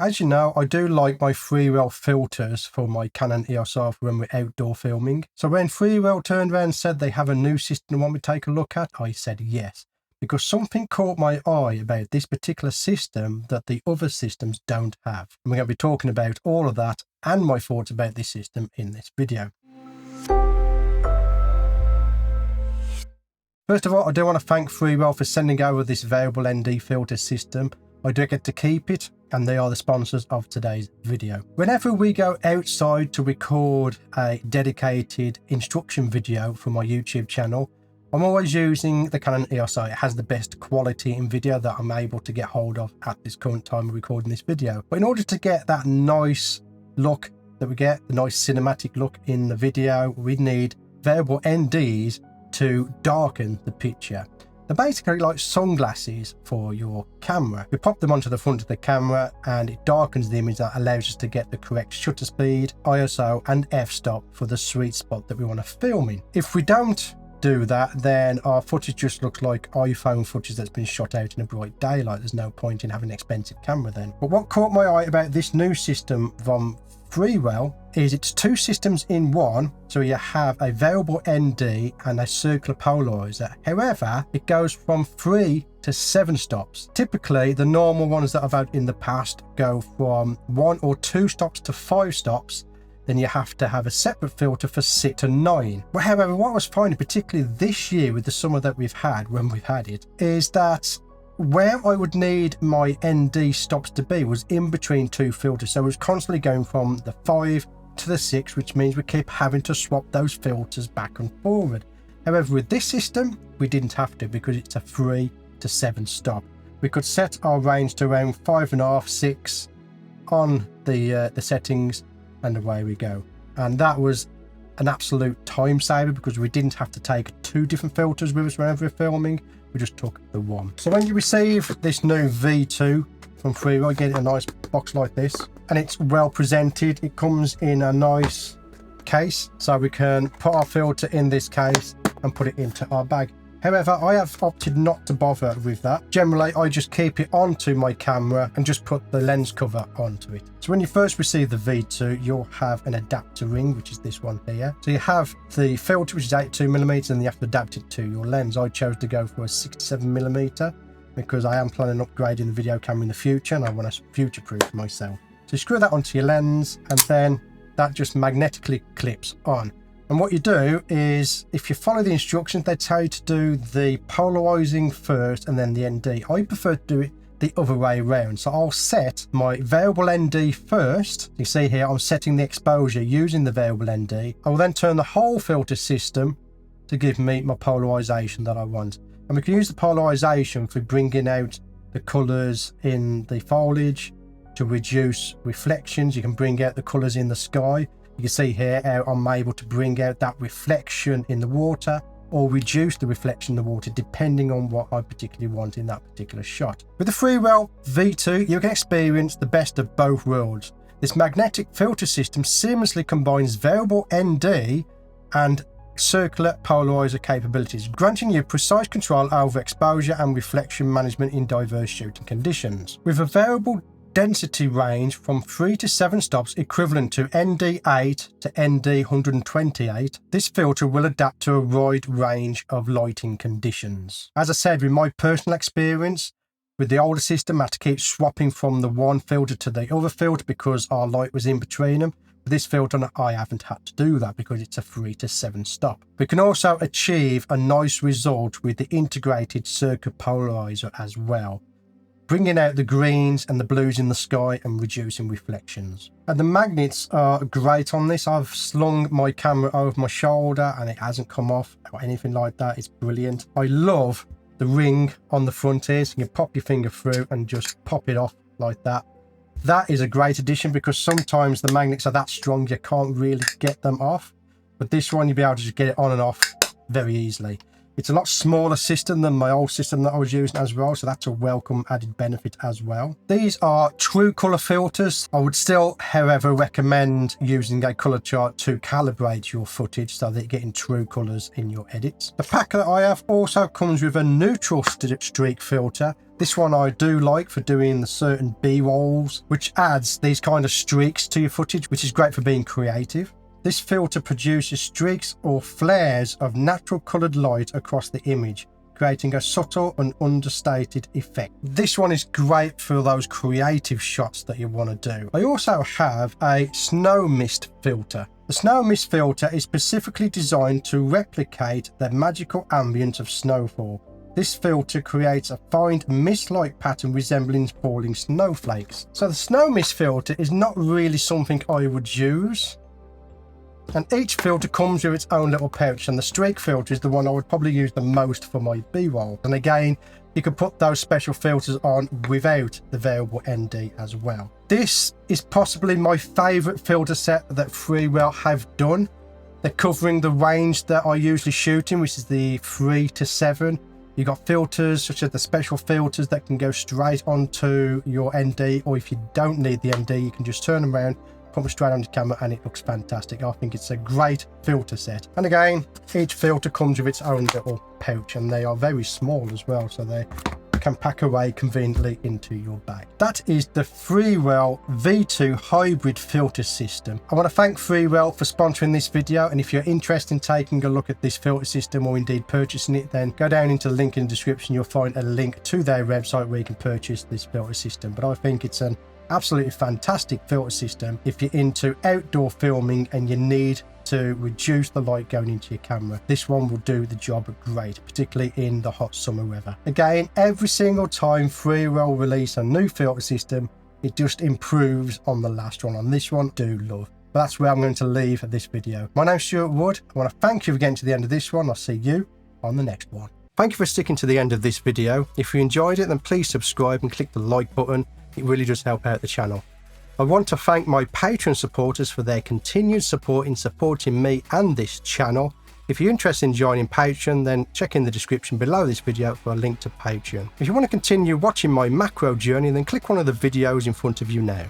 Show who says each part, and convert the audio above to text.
Speaker 1: As you know, I do like my Freewell filters for my Canon EOS R when we're outdoor filming. So when Freewell turned around and said they have a new system they want me to take a look at, I said yes. Because something caught my eye about this particular system that the other systems don't have. And we're going to be talking about all of that and my thoughts about this system in this video. First of all, I do want to thank Freewell for sending over this variable ND filter system. I do get to keep it, and they are the sponsors of today's video. Whenever we go outside to record a dedicated instruction video for my YouTube channel, I'm always using the Canon EOS R. It has the best quality in video that I'm able to get hold of at this current time of recording this video. But in order to get that nice look that we get, the nice cinematic look in the video, we need variable NDs to darken the picture. They're basically like sunglasses for your camera. We pop them onto the front of the camera and it darkens the image. That allows us to get the correct shutter speed, ISO and f-stop for the sweet spot that we want to film in. If we don't do that, then our footage just looks like iPhone footage that's been shot out in a bright daylight. There's no point in having an expensive camera then. But what caught my eye about this new system from Freewell is it's two systems in one. So you have a variable ND and a circular polarizer. However, it goes from 3 to 7 stops. Typically, the normal ones that I've had in the past go from 1 or 2 stops to 5 stops. Then you have to have a separate filter for 6 to 9. But however, what I was finding, particularly this year with the summer that we've had, when we've had it, is that where I would need my ND stops to be was in between 2 filters. So it was constantly going from the 5 to the 6, which means we keep having to swap those filters back and forward. However, with this system, we didn't have to because it's a 3 to 7 stop. We could set our range to around 5.5, 6 on the settings, and away we go. And that was an absolute time saver because we didn't have to take 2 different filters with us whenever we're filming. We just took the one. So when you receive this new V2 from Freewell, you get a nice box like this, and it's well presented. It comes in a nice case, so we can put our filter in this case and put it into our bag. However, I have opted not to bother with that. Generally, I just keep it onto my camera and just put the lens cover onto it. So when you first receive the V2, you'll have an adapter ring, which is this one here. So you have the filter, which is 82mm, and you have to adapt it to your lens. I chose to go for a 67mm because I am planning on upgrading the video camera in the future and I want to future-proof myself. So you screw that onto your lens and then that just magnetically clips on. And what you do is, if you follow the instructions, they tell you to do the polarizing first and then the ND. I prefer to do it the other way around. So I'll set my variable ND first. You see here, I'm setting the exposure using the variable ND. I will then turn the whole filter system to give me my polarization that I want. And we can use the polarization for bringing out the colors in the foliage to reduce reflections. You can bring out the colors in the sky. You can see here how I'm able to bring out that reflection in the water or reduce the reflection in the water depending on what I particularly want in that particular shot. With the Freewell V2, you can experience the best of both worlds. This magnetic filter system seamlessly combines variable ND and circular polarizer capabilities, granting you precise control over exposure and reflection management in diverse shooting conditions. With a variable density range from 3 to 7 stops equivalent to ND8 to ND128, this filter will adapt to a wide range of lighting conditions. As I said, with my personal experience with the older system, I had to keep swapping from the one filter to the other filter because our light was in between them. With this filter, I haven't had to do that because it's a 3 to 7 stop. We can also achieve a nice result with the integrated circular polarizer as well, bringing out the greens and the blues in the sky and reducing reflections. And the magnets are great on this. I've slung my camera over my shoulder and it hasn't come off or anything like that. It's brilliant. I love the ring on the front here, so you can pop your finger through and just pop it off like that. That is a great addition because sometimes the magnets are that strong you can't really get them off. But this one, you'll be able to just get it on and off very easily. It's a lot smaller system than my old system that I was using as well, so that's a welcome added benefit as well. These are true color filters. I would still, however, recommend using a color chart to calibrate your footage so that you're getting true colors in your edits. The pack that I have also comes with a neutral streak filter. This one I do like for doing the certain B-rolls, which adds these kind of streaks to your footage, which is great for being creative. This filter produces streaks or flares of natural coloured light across the image, creating a subtle and understated effect. This one is great for those creative shots that you want to do. I also have a snow mist filter. The snow mist filter is specifically designed to replicate the magical ambience of snowfall. This filter creates a fine mist-like pattern resembling falling snowflakes. So the snow mist filter is not really something I would use. And each filter comes with its own little pouch, and the streak filter is the one I would probably use the most for my B-roll. And again, you could put those special filters on without the variable ND as well. This is possibly my favourite filter set that Freewell have done. They're covering the range that I usually shoot in, which is the 3 to 7. You've got filters such as the special filters that can go straight onto your ND, or if you don't need the ND, you can just turn them around, put them straight on the camera, and it looks fantastic. I think it's a great filter set. And again, each filter comes with its own little pouch, and they are very small as well, so they can pack away conveniently into your bag. That is the Freewell V2 hybrid filter system. I want to thank Freewell for sponsoring this video, and if you're interested in taking a look at this filter system or indeed purchasing it, then go down into the link in the description. You'll find a link to their website where you can purchase this filter system. But I think it's an absolutely fantastic filter system if you're into outdoor filming and you need to reduce the light going into your camera. This one will do the job great, particularly in the hot summer weather. Again, every single time Freewell release a new filter system, it just improves on the last one. On this one, do love. But that's where I'm going to leave this video. My name's Stuart Wood. I want to thank you for getting to the end of this one. I'll see you on the next one. Thank you for sticking to the end of this video. If you enjoyed it, then please subscribe and click the like button. It really does help out the channel. I want to thank my Patreon supporters for their continued support in supporting me and this channel. If you're interested in joining Patreon, then check in the description below this video for a link to Patreon. If you want to continue watching my macro journey, then click one of the videos in front of you now.